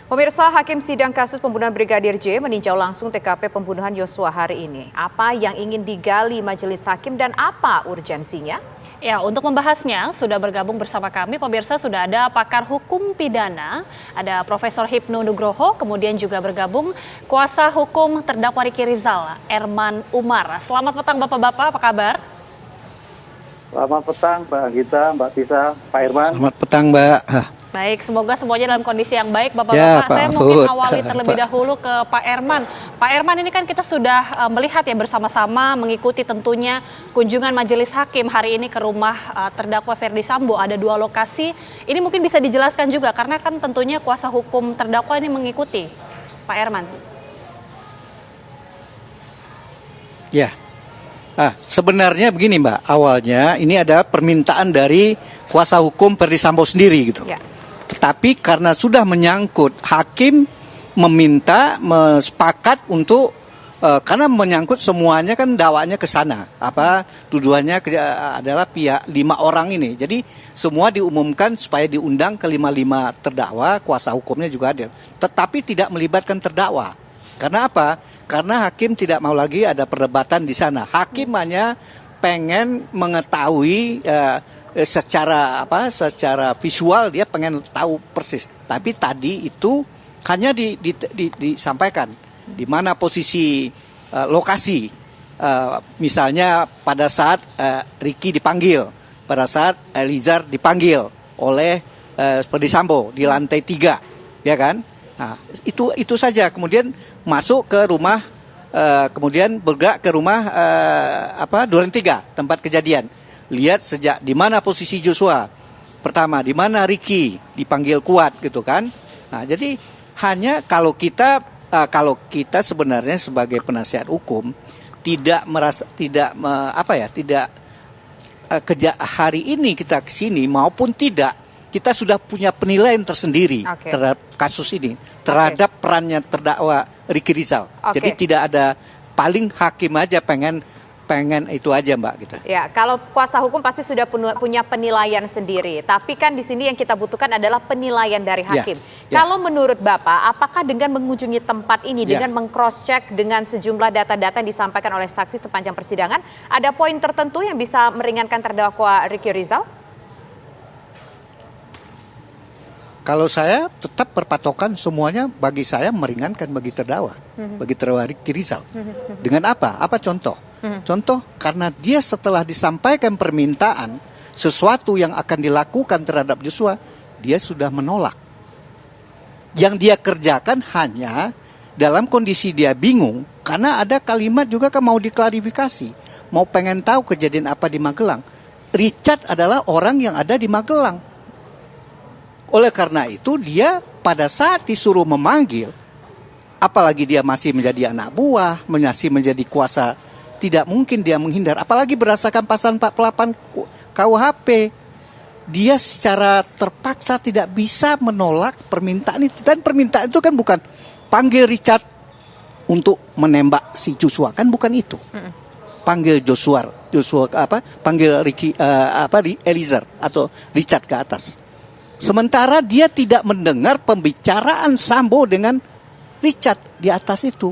Pemirsa, Hakim Sidang Kasus Pembunuhan Brigadir J meninjau langsung TKP pembunuhan Yosua hari ini. Apa yang ingin digali majelis hakim dan apa urgensinya? Ya, untuk membahasnya sudah bergabung bersama kami, pemirsa, sudah ada pakar hukum pidana, ada Profesor Hipnu Nugroho, kemudian juga bergabung kuasa hukum terdakwa Ricky Rizal, Erman Umar. Selamat petang Bapak-Bapak, apa kabar? Selamat petang Mbak Gita, Mbak Tisa, Pak Irman. Selamat petang Mbak. Baik, semoga semuanya dalam kondisi yang baik Bapak-Bapak. Saya mungkin awali terlebih dahulu ke Pak Erman. Pak Erman, ini kan kita sudah melihat ya bersama-sama mengikuti tentunya kunjungan majelis hakim hari ini ke rumah terdakwa Ferdy Sambo. Ada 2 lokasi, ini mungkin bisa dijelaskan juga karena kan tentunya kuasa hukum terdakwa ini mengikuti. Pak Erman. Ya, sebenarnya begini Mbak, awalnya ini ada permintaan dari kuasa hukum Ferdy Sambo sendiri gitu. Ya. Tetapi karena sudah menyangkut, hakim meminta sepakat untuk karena menyangkut semuanya kan dakwanya ke sana. Tuduhannya adalah pihak 5 orang ini. Jadi semua diumumkan supaya diundang ke 5 terdakwa, kuasa hukumnya juga hadir. Tetapi tidak melibatkan terdakwa. Karena apa? Karena hakim tidak mau lagi ada perdebatan di sana. Hakim hanya pengen mengetahui secara visual, dia pengen tahu persis. Tapi tadi itu hanya disampaikan di mana posisi lokasi. Misalnya pada saat Ricky dipanggil, pada saat Eliezer dipanggil oleh Ferdy Sambo di lantai 3, ya kan? Nah, itu saja. Kemudian masuk ke rumah, kemudian bergerak ke rumah Duren 3, tempat kejadian. Lihat sejak di mana posisi Joshua. Pertama, di mana Ricky dipanggil kuat gitu kan. Nah, jadi hanya kalau kita sebenarnya sebagai penasihat hukum hari ini kita ke sini maupun tidak, kita sudah punya penilaian tersendiri terhadap kasus ini, terhadap perannya terdakwa Ricky Rizal. Jadi tidak ada, paling hakim aja pengen itu aja Mbak gitu. Ya, kalau kuasa hukum pasti sudah punya penilaian sendiri. Tapi kan di sini yang kita butuhkan adalah penilaian dari hakim. Kalau menurut Bapak, apakah dengan mengunjungi tempat ini, dengan meng-cross check dengan sejumlah data-data yang disampaikan oleh saksi sepanjang persidangan, ada poin tertentu yang bisa meringankan terdakwa Ricky Rizal? Kalau saya tetap berpatokan semuanya bagi saya meringankan bagi terdakwa, bagi terdakwa Ricky Rizal. Dengan apa? Apa contoh? Contoh, karena dia setelah disampaikan permintaan sesuatu yang akan dilakukan terhadap Joshua, dia sudah menolak. Yang dia kerjakan hanya dalam kondisi dia bingung, karena ada kalimat juga kan mau diklarifikasi, mau pengen tahu kejadian apa di Magelang. Richard adalah orang yang ada di Magelang. Oleh karena itu dia pada saat disuruh memanggil, apalagi dia masih menjadi anak buah, masih menjadi kuasa, tidak mungkin dia menghindar. Apalagi berdasarkan pasal 48 KUHP, dia secara terpaksa tidak bisa menolak permintaan itu. Dan permintaan itu kan bukan panggil Richard untuk menembak si Joshua, kan bukan itu. Panggil Joshua panggil Ricky Eliezer atau Richard ke atas. Sementara dia tidak mendengar pembicaraan Sambo dengan Richard di atas itu.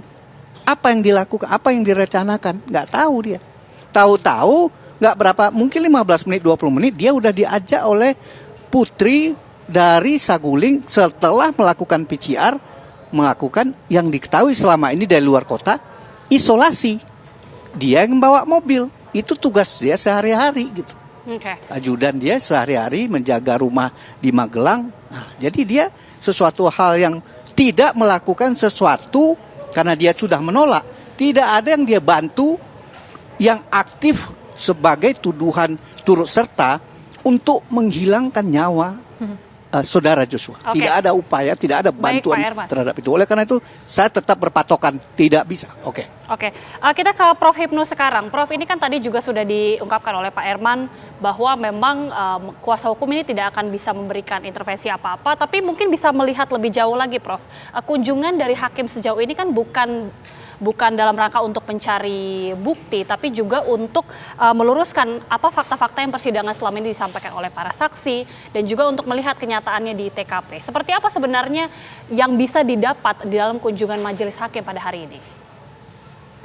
Apa yang dilakukan, apa yang direncanakan, nggak tahu dia. Tahu-tahu nggak berapa, mungkin 15 menit, 20 menit, dia udah diajak oleh putri dari Saguling setelah melakukan PCR, melakukan yang diketahui selama ini dari luar kota, isolasi. Dia yang membawa mobil, itu tugas dia sehari-hari gitu. Ajudan dia sehari-hari menjaga rumah di Magelang. Nah, jadi dia sesuatu hal yang tidak melakukan sesuatu karena dia sudah menolak. Tidak ada yang dia bantu yang aktif sebagai tuduhan turut serta untuk menghilangkan nyawa saudara Joshua. Tidak ada upaya, tidak ada bantuan terhadap itu. Oleh karena itu saya tetap berpatokan tidak bisa. Oke. Kita ke Prof Hipnu sekarang. Prof, ini kan tadi juga sudah diungkapkan oleh Pak Erman bahwa memang kuasa hukum ini tidak akan bisa memberikan intervensi apa-apa, tapi mungkin bisa melihat lebih jauh lagi, Prof. Kunjungan dari hakim sejauh ini kan bukan bukan dalam rangka untuk mencari bukti, tapi juga untuk meluruskan apa fakta-fakta yang persidangan selama ini disampaikan oleh para saksi dan juga untuk melihat kenyataannya di TKP. Seperti apa sebenarnya yang bisa didapat di dalam kunjungan majelis hakim pada hari ini?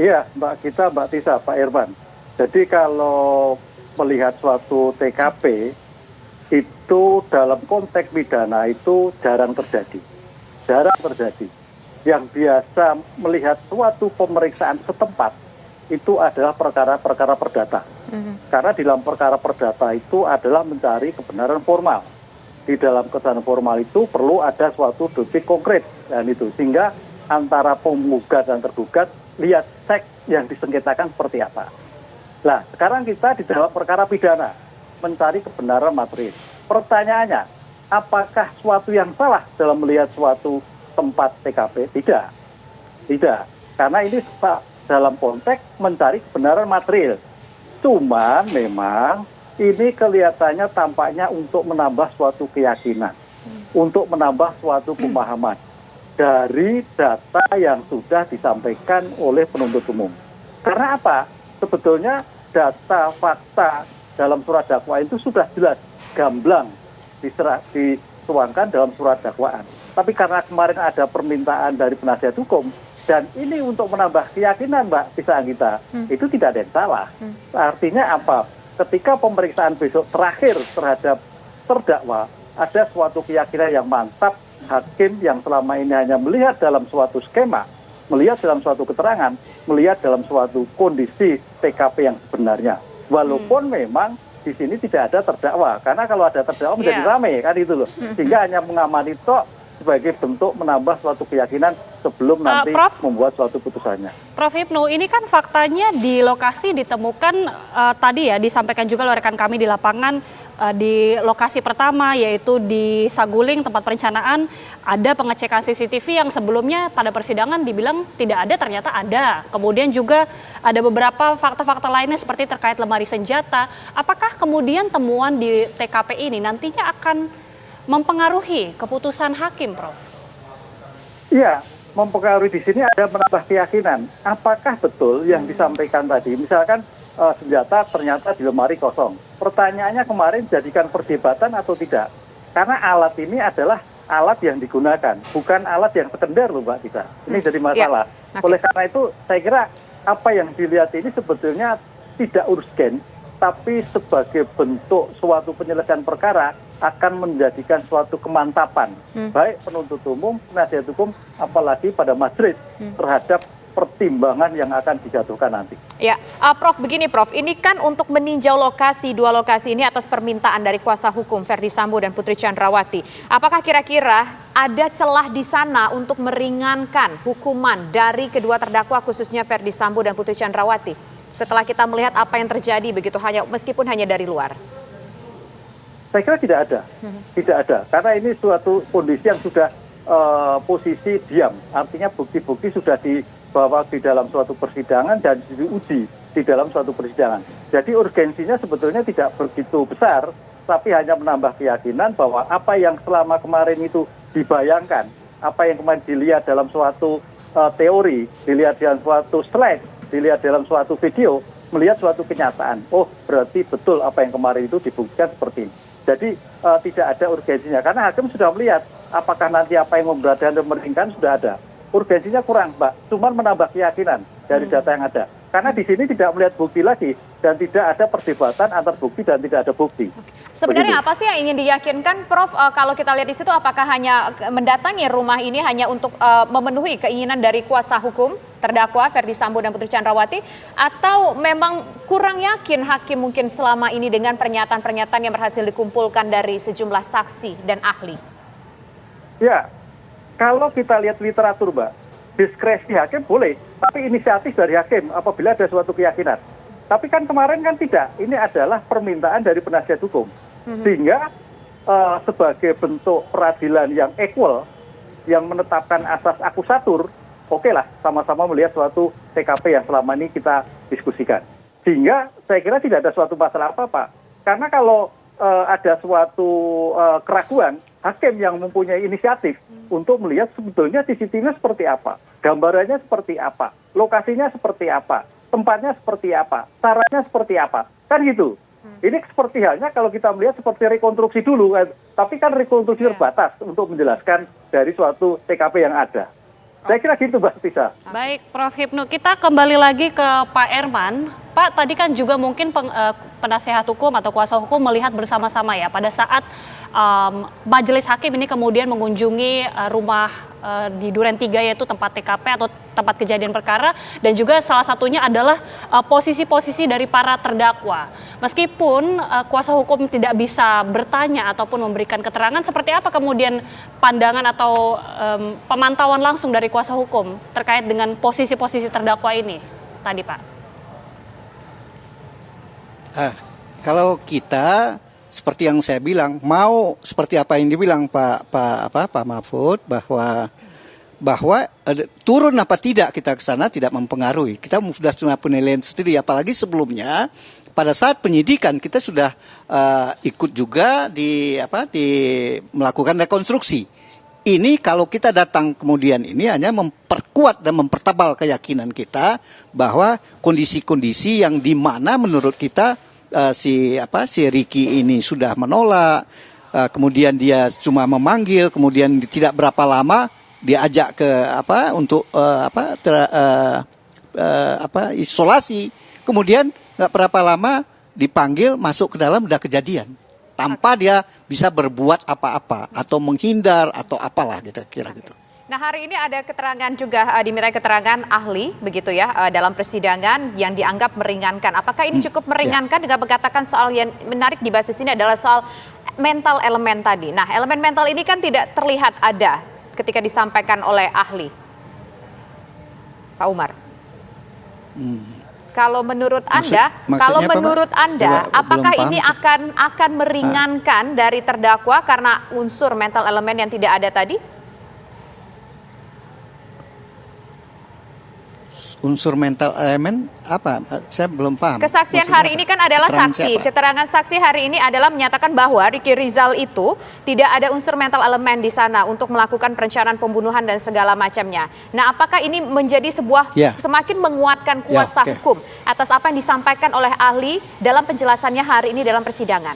Iya, Mbak Tisa, Pak Irman. Jadi kalau melihat suatu TKP, itu dalam konteks pidana itu jarang terjadi. Jarang terjadi. Yang biasa melihat suatu pemeriksaan setempat, itu adalah perkara-perkara perdata. Karena di dalam perkara perdata itu adalah mencari kebenaran formal. Di dalam kebenaran formal itu perlu ada suatu bukti konkret. Dan itu, sehingga antara penggugat dan tergugat, lihat cek yang disengketakan seperti apa. Nah, sekarang kita di dalam perkara pidana mencari kebenaran material. Pertanyaannya, apakah suatu yang salah dalam melihat suatu tempat TKP? Tidak. Tidak. Karena ini dalam konteks mencari kebenaran material. Cuman memang ini kelihatannya tampaknya untuk menambah suatu keyakinan. Untuk menambah suatu pemahaman dari data yang sudah disampaikan oleh penuntut umum. Karena apa? Sebetulnya data, fakta dalam surat dakwaan itu sudah jelas, gamblang dituangkan dalam surat dakwaan. Tapi karena kemarin ada permintaan dari penasihat hukum, dan ini untuk menambah keyakinan, Mbak Tisa Anggita, itu tidak ada yang salah. Artinya apa? Ketika pemeriksaan besok terakhir terhadap terdakwa, ada suatu keyakinan yang mantap, hakim yang selama ini hanya melihat dalam suatu skema, melihat dalam suatu keterangan, melihat dalam suatu kondisi TKP yang sebenarnya. Walaupun memang di sini tidak ada terdakwa, karena kalau ada terdakwa menjadi ramai kan itu loh. Sehingga hanya mengamati tok sebagai bentuk menambah suatu keyakinan sebelum nanti membuat suatu putusannya. Prof Hipnu, ini kan faktanya di lokasi ditemukan tadi ya disampaikan juga oleh rekan kami di lapangan, di lokasi pertama yaitu di Saguling tempat perencanaan ada pengecekan CCTV yang sebelumnya pada persidangan dibilang tidak ada, ternyata ada. Kemudian juga ada beberapa fakta-fakta lainnya seperti terkait lemari senjata. Apakah kemudian temuan di TKP ini nantinya akan mempengaruhi keputusan hakim, Prof? Iya, mempengaruhi di sini ada menambah keyakinan. Apakah betul yang disampaikan tadi? Misalkan senjata ternyata di lemari kosong. Pertanyaannya kemarin jadikan perdebatan atau tidak? Karena alat ini adalah alat yang digunakan, bukan alat yang sekunder loh Mbak Tisa. Ini jadi masalah. Ya. Okay. Oleh karena itu saya kira apa yang dilihat ini sebetulnya tidak urgen, tapi sebagai bentuk suatu penyelesaian perkara akan menjadikan suatu kemantapan, baik penuntut umum, penasihat hukum, apalagi pada majelis terhadap pertimbangan yang akan dijatuhkan nanti. Ya, Prof, begini Prof, ini kan untuk meninjau dua lokasi ini atas permintaan dari kuasa hukum Ferdy Sambo dan Putri Chandrawati. Apakah kira-kira ada celah di sana untuk meringankan hukuman dari kedua terdakwa khususnya Ferdy Sambo dan Putri Chandrawati? Setelah kita melihat apa yang terjadi begitu meskipun hanya dari luar. Saya kira tidak ada, tidak ada, karena ini suatu kondisi yang sudah posisi diam, artinya bukti-bukti sudah dibawa di dalam suatu persidangan dan diuji di dalam suatu persidangan. Jadi urgensinya sebetulnya tidak begitu besar, tapi hanya menambah keyakinan bahwa apa yang selama kemarin itu dibayangkan, apa yang kemarin dilihat dalam suatu teori, dilihat dalam suatu slide, dilihat dalam suatu video, melihat suatu kenyataan. Oh, berarti betul apa yang kemarin itu dibuktikan seperti ini. Jadi tidak ada urgensinya, karena hakim sudah melihat apakah nanti apa yang memberatkan dan meringankan sudah ada. Urgensinya kurang, Mbak, cuma menambah keyakinan dari data yang ada. Karena di sini tidak melihat bukti lagi dan tidak ada perdebatan antar bukti dan tidak ada bukti. Sebenarnya apa sih yang ingin diyakinkan, Prof? Kalau kita lihat di situ, apakah hanya mendatangi rumah ini hanya untuk memenuhi keinginan dari kuasa hukum terdakwa Ferdy Sambo dan Putri Chandrawati, atau memang kurang yakin hakim mungkin selama ini dengan pernyataan-pernyataan yang berhasil dikumpulkan dari sejumlah saksi dan ahli? Ya, kalau kita lihat literatur, Mbak, diskresi hakim boleh, tapi inisiatif dari hakim apabila ada suatu keyakinan. Tapi kan kemarin kan tidak, ini adalah permintaan dari penasihat hukum. Sehingga sebagai bentuk peradilan yang equal, yang menetapkan asas akusatur, oke lah, sama-sama melihat suatu TKP yang selama ini kita diskusikan. Sehingga saya kira tidak ada suatu masalah apa-apa. Karena kalau ada suatu keraguan, hakim yang mempunyai inisiatif untuk melihat sebetulnya CCTV-nya seperti apa, gambarannya seperti apa, lokasinya seperti apa, tempatnya seperti apa, caranya seperti apa, kan gitu. Ini seperti halnya kalau kita melihat seperti rekonstruksi dulu, kan. Tapi kan rekonstruksi terbatas untuk menjelaskan dari suatu TKP yang ada. Saya kira gitu, Mbak Tisa. Baik, Prof. Hipnu, kita kembali lagi ke Pak Erman. Pak, tadi kan juga mungkin penasehat hukum atau kuasa hukum melihat bersama-sama ya pada saat majelis hakim ini kemudian mengunjungi rumah di Duren 3 yaitu tempat TKP atau tempat kejadian perkara, dan juga salah satunya adalah posisi-posisi dari para terdakwa. Meskipun kuasa hukum tidak bisa bertanya ataupun memberikan keterangan, seperti apa kemudian pandangan atau pemantauan langsung dari kuasa hukum terkait dengan posisi-posisi terdakwa ini tadi, Pak? Kalau kita seperti yang saya bilang, mau seperti apa yang dibilang Pak Mahfud, bahwa turun apa tidak kita ke sana tidak mempengaruhi. Kita sudah penilaian sendiri, apalagi sebelumnya pada saat penyidikan kita sudah ikut juga di melakukan rekonstruksi. Ini kalau kita datang kemudian ini hanya memperkuat dan mempertebal keyakinan kita bahwa kondisi-kondisi yang di mana menurut kita si Ricky ini sudah menolak, kemudian dia cuma memanggil, kemudian tidak berapa lama diajak ke isolasi, kemudian nggak berapa lama dipanggil masuk ke dalam, udah kejadian tanpa dia bisa berbuat apa-apa atau menghindar atau apalah gitu, kira gitu. Nah, hari ini ada keterangan juga, diminta keterangan ahli begitu ya dalam persidangan yang dianggap meringankan. Apakah ini cukup meringankan dengan mengatakan soal yang menarik dibahas di sini adalah soal mental elemen tadi. Nah, elemen mental ini kan tidak terlihat ada ketika disampaikan oleh ahli. Pak Umar. Kalau menurut Anda, apakah ini akan meringankan dari terdakwa karena unsur mental elemen yang tidak ada tadi? Unsur mental elemen apa? Saya belum paham. Kesaksian hari ini kan adalah saksi. Keterangan saksi hari ini adalah menyatakan bahwa Ricky Rizal itu tidak ada unsur mental elemen di sana untuk melakukan perencanaan pembunuhan dan segala macamnya. Nah, apakah ini menjadi sebuah semakin menguatkan kuasa hukum atas apa yang disampaikan oleh ahli dalam penjelasannya hari ini dalam persidangan?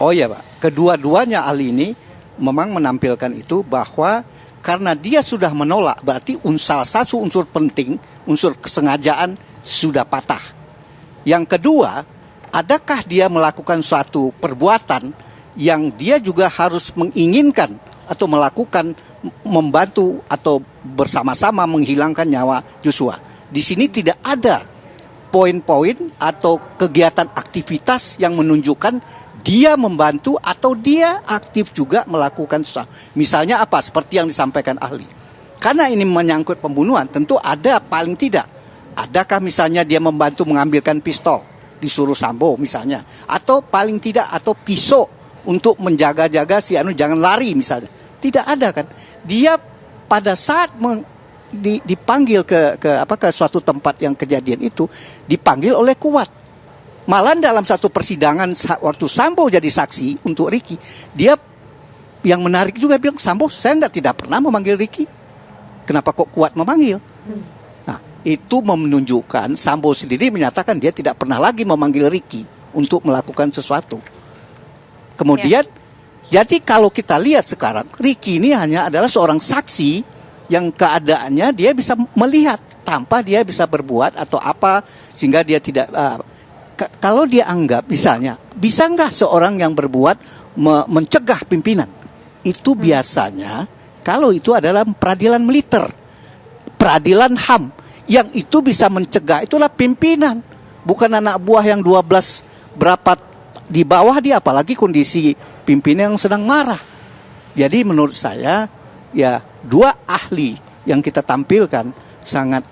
Oh iya, Pak. Kedua-duanya ahli ini memang menampilkan itu bahwa karena dia sudah menolak, berarti salah satu unsur penting, unsur kesengajaan sudah patah. Yang kedua, adakah dia melakukan suatu perbuatan yang dia juga harus menginginkan atau melakukan, membantu atau bersama-sama menghilangkan nyawa Joshua. Di sini tidak ada poin-poin atau kegiatan aktivitas yang menunjukkan dia membantu atau dia aktif juga melakukan sesuatu. Misalnya apa? Seperti yang disampaikan ahli. Karena ini menyangkut pembunuhan, tentu ada paling tidak. Adakah misalnya dia membantu mengambilkan pistol, disuruh Sambo misalnya. Atau paling tidak, atau pisau untuk menjaga-jaga si Anu jangan lari misalnya. Tidak ada kan. Dia pada saat dipanggil ke suatu tempat yang kejadian itu, dipanggil oleh Kuat. Malah dalam satu persidangan waktu Sambo jadi saksi untuk Ricky, dia yang menarik juga bilang, Sambo saya tidak pernah memanggil Ricky. Kenapa kok Kuat memanggil? Nah, itu menunjukkan Sambo sendiri menyatakan dia tidak pernah lagi memanggil Ricky untuk melakukan sesuatu. Kemudian, jadi kalau kita lihat sekarang, Ricky ini hanya adalah seorang saksi yang keadaannya dia bisa melihat tanpa dia bisa berbuat atau apa sehingga dia tidak... Kalau dia anggap misalnya, bisa nggak seorang yang berbuat mencegah pimpinan? Itu biasanya kalau itu adalah peradilan militer, peradilan HAM, yang itu bisa mencegah itulah pimpinan, bukan anak buah yang 12 berapa di bawah dia, apalagi kondisi pimpinan yang sedang marah. Jadi menurut saya ya dua ahli yang kita tampilkan sangat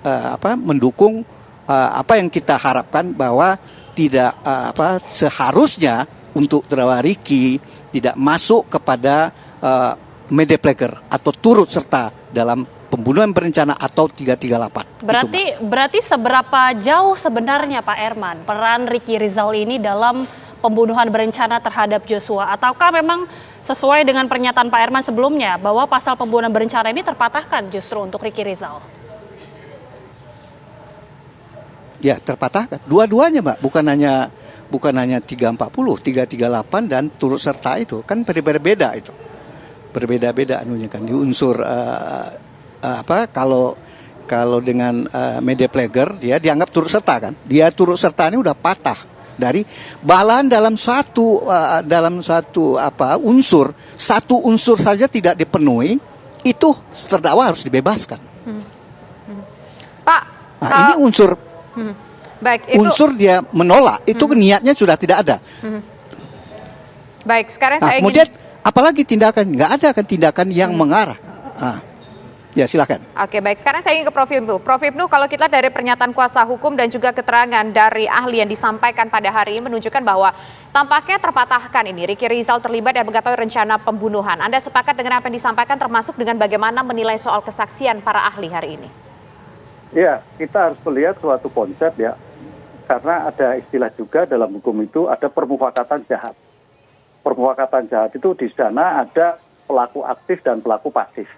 mendukung apa yang kita harapkan bahwa tidak seharusnya untuk terdakwa Ricky tidak masuk kepada medepleger atau turut serta dalam pembunuhan berencana atau 338. Berarti seberapa jauh sebenarnya Pak Erman peran Ricky Rizal ini dalam pembunuhan berencana terhadap Joshua? Ataukah memang sesuai dengan pernyataan Pak Herman sebelumnya bahwa pasal pembunuhan berencana ini terpatahkan justru untuk Ricky Rizal? Ya, terpatahkan. Dua-duanya, Mbak. Bukan hanya 340, 338 dan turut serta itu. Kan berbeda-beda itu. Berbeda-beda anunya kan di unsur kalau dengan media player dia dianggap turut serta kan. Dia turut serta ini udah patah dari malahan dalam satu unsur, satu unsur saja tidak dipenuhi, itu terdakwa harus dibebaskan. Pak, ini unsur baik, itu unsur dia menolak, itu niatnya sudah tidak ada. Baik, sekarang saya kemudian apalagi tindakan, nggak ada kan tindakan yang mengarah. Ya silakan. Oke, baik. Sekarang saya ingin ke Prof. Ibnu. Prof. Ibnu, kalau kita dari pernyataan kuasa hukum dan juga keterangan dari ahli yang disampaikan pada hari ini menunjukkan bahwa tampaknya terpatahkan ini Ricky Rizal terlibat dan mengetahui rencana pembunuhan. Anda sepakat dengan apa yang disampaikan termasuk dengan bagaimana menilai soal kesaksian para ahli hari ini? Ya, kita harus melihat suatu konsep ya. Karena ada istilah juga dalam hukum itu ada permufakatan jahat. Permufakatan jahat itu di sana ada pelaku aktif dan pelaku pasif.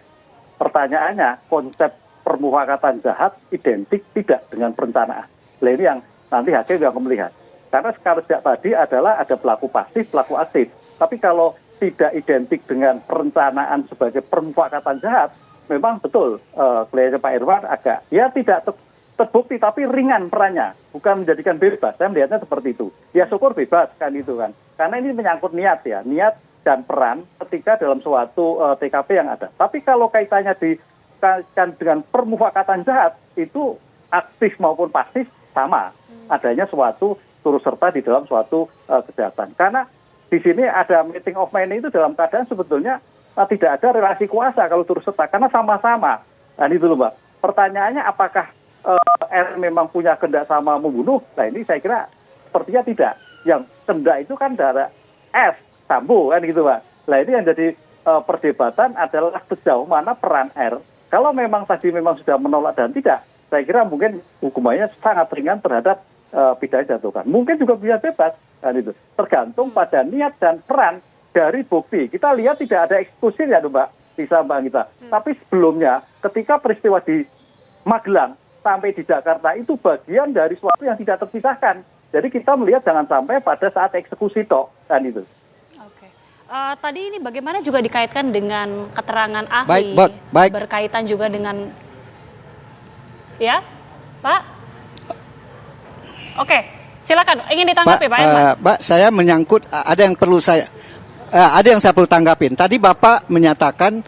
Pertanyaannya, konsep permufakatan jahat identik tidak dengan perencanaan. Nah, ini yang nanti hakim yang akan melihat. Karena sekarang sejak tadi adalah ada pelaku pasif, pelaku aktif. Tapi kalau tidak identik dengan perencanaan sebagai permufakatan jahat, memang betul kliennya Pak Irwan agak, ya tidak terbukti tapi ringan perannya, bukan menjadikan bebas. Saya melihatnya seperti itu. Ya syukur bebas kan itu kan. Karena ini menyangkut niat ya, niat dan peran ketika dalam suatu TKP yang ada. Tapi kalau kaitannya dikaitkan dengan permufakatan jahat, itu aktif maupun pasif sama. Adanya suatu turut serta di dalam suatu kejahatan. Karena di sini ada meeting of mind itu dalam keadaan sebetulnya tidak ada relasi kuasa kalau turut serta. Karena sama-sama. Nah itu loh Mbak. Pertanyaannya apakah R memang punya kehendak sama membunuh? Nah ini saya kira sepertinya tidak. Yang kehendak itu kan dari S. Sambo kan gitu Pak. Nah ini yang jadi perdebatan adalah sejauh mana peran R. Kalau memang tadi memang sudah menolak dan tidak, saya kira mungkin hukumannya sangat ringan terhadap pidana jatuhkan. Mungkin juga bisa bebas kan itu. Tergantung pada niat dan peran dari bukti. Kita lihat tidak ada eksekusi ya Mbak, bisa Mbak Anggita. Tapi sebelumnya ketika peristiwa di Magelang sampai di Jakarta itu bagian dari sesuatu yang tidak terpisahkan. Jadi kita melihat jangan sampai pada saat eksekusi toh kan itu. Tadi ini bagaimana juga dikaitkan dengan keterangan ahli baik. Berkaitan juga dengan ya Pak? Oke, silakan ingin ditanggapi Pak Herman. Pak, saya menyangkut ada yang saya perlu tanggapin. Tadi Bapak menyatakan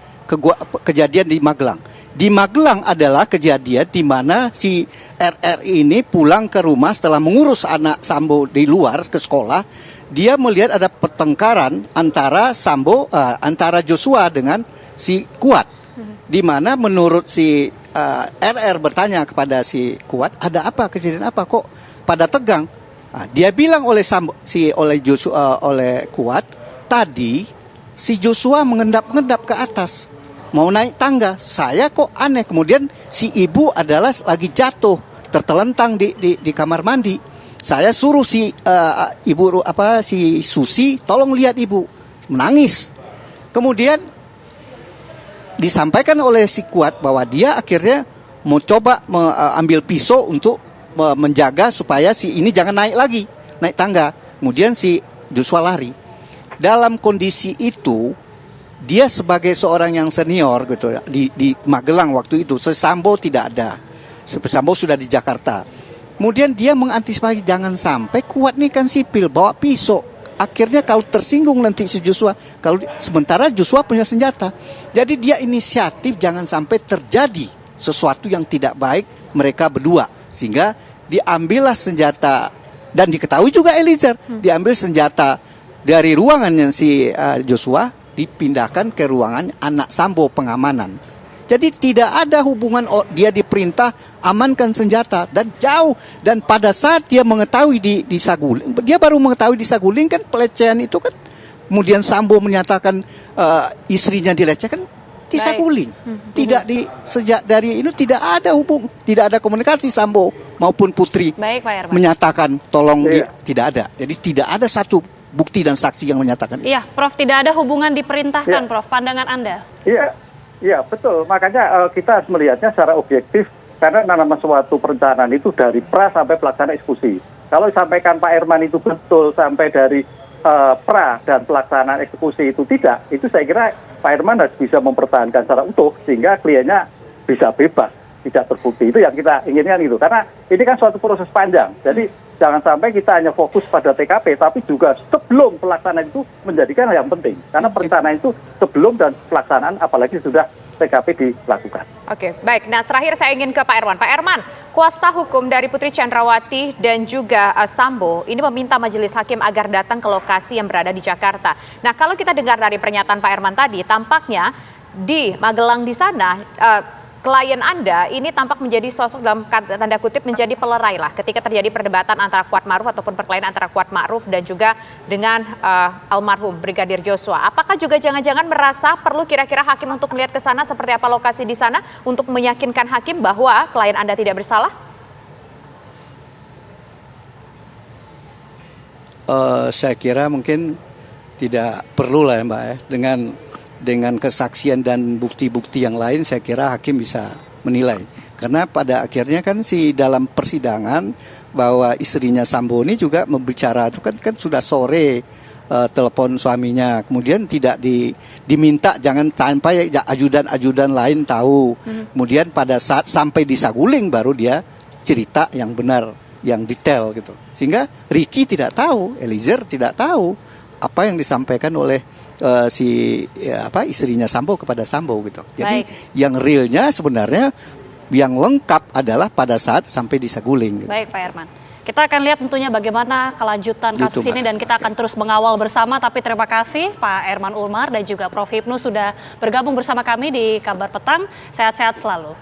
kejadian di Magelang. Di Magelang adalah kejadian di mana si RR ini pulang ke rumah setelah mengurus anak Sambo di luar ke sekolah. Dia melihat ada pertengkaran antara antara Joshua dengan si Kuat, di mana menurut si RR bertanya kepada si Kuat, ada apa, kejadian apa kok pada tegang? Nah, dia bilang oleh Kuat, tadi si Joshua mengendap-endap ke atas, mau naik tangga. Saya kok aneh. Kemudian si ibu adalah lagi jatuh, tertelentang di kamar mandi. Saya suruh si Susi tolong lihat ibu, menangis. Kemudian disampaikan oleh si Kuat bahwa dia akhirnya mau coba ambil pisau untuk menjaga supaya si ini jangan naik tangga. Kemudian si Joshua lari. Dalam kondisi itu dia sebagai seorang yang senior gitu di Magelang waktu itu, Sambo tidak ada. Sambo sudah di Jakarta. Kemudian dia mengantisipasi jangan sampai Kuat nih kan sipil bawa pisau. Akhirnya kalau tersinggung nanti si Joshua, sementara Joshua punya senjata. Jadi dia inisiatif jangan sampai terjadi sesuatu yang tidak baik mereka berdua. Sehingga diambillah senjata dan diketahui juga Eliezer, diambil senjata dari ruangannya si Joshua dipindahkan ke ruangan anak Sambo pengamanan. Jadi tidak ada hubungan dia diperintah amankan senjata dan jauh. Dan pada saat dia mengetahui di Saguling, dia baru mengetahui di Saguling kan pelecehan itu kan. Kemudian Sambo menyatakan istrinya dilecehkan. di saguling. Tidak sejak dari ini tidak ada komunikasi Sambo maupun Putri Baik, Pak Herman. menyatakan tolong tidak ada. Jadi tidak ada satu bukti dan saksi yang menyatakan itu. Iya, Prof, tidak ada hubungan diperintahkan, Prof. Pandangan Anda? Iya, betul. Makanya kita harus melihatnya secara objektif karena nama suatu perencanaan itu dari pra sampai pelaksanaan eksekusi. Kalau disampaikan Pak Herman itu betul sampai dari pra dan pelaksanaan eksekusi itu tidak, itu saya kira Pak Herman harus bisa mempertahankan secara utuh sehingga kliennya bisa bebas, tidak terbukti. Itu yang kita inginkan itu. Karena ini kan suatu proses panjang. Jadi jangan sampai kita hanya fokus pada TKP, tapi juga sebelum pelaksanaan itu menjadikan hal yang penting. Karena perencanaan itu sebelum dan pelaksanaan apalagi sudah TKP dilakukan. Oke, baik. Nah, terakhir saya ingin ke Pak Herman. Pak Herman, kuasa hukum dari Putri Chandrawati dan juga Sambo ini meminta majelis hakim agar datang ke lokasi yang berada di Jakarta. Nah, kalau kita dengar dari pernyataan Pak Herman tadi, tampaknya di Magelang di sana klien Anda ini tampak menjadi sosok dalam tanda kutip menjadi pelerai lah ketika terjadi perdebatan antara Kuat Ma'ruf ataupun perkelahian antara Kuat Ma'ruf dan juga dengan almarhum Brigadir Joshua. Apakah juga jangan-jangan merasa perlu kira-kira hakim untuk melihat ke sana seperti apa lokasi di sana untuk meyakinkan hakim bahwa klien Anda tidak bersalah? Saya kira mungkin tidak perlu lah ya Mbak ya. Dengan kesaksian dan bukti-bukti yang lain saya kira hakim bisa menilai. Karena pada akhirnya kan dalam persidangan bahwa istrinya Sambo ini juga membicara itu kan sudah sore telepon suaminya. Kemudian tidak diminta jangan sampai ajudan lain tahu. Kemudian pada saat sampai di saguling baru dia cerita yang benar, yang detail gitu. Sehingga Ricky tidak tahu, Eliezer tidak tahu apa yang disampaikan oleh istrinya Sambo kepada Sambo gitu. Jadi yang realnya sebenarnya yang lengkap adalah pada saat sampai di saguling. Gitu. Baik, Pak Herman. Kita akan lihat tentunya bagaimana kelanjutan kasus ini dan kita akan terus mengawal bersama. Tapi terima kasih Pak Herman Ulmar dan juga Prof Hipnu sudah bergabung bersama kami di Kabar Petang. Sehat-sehat selalu.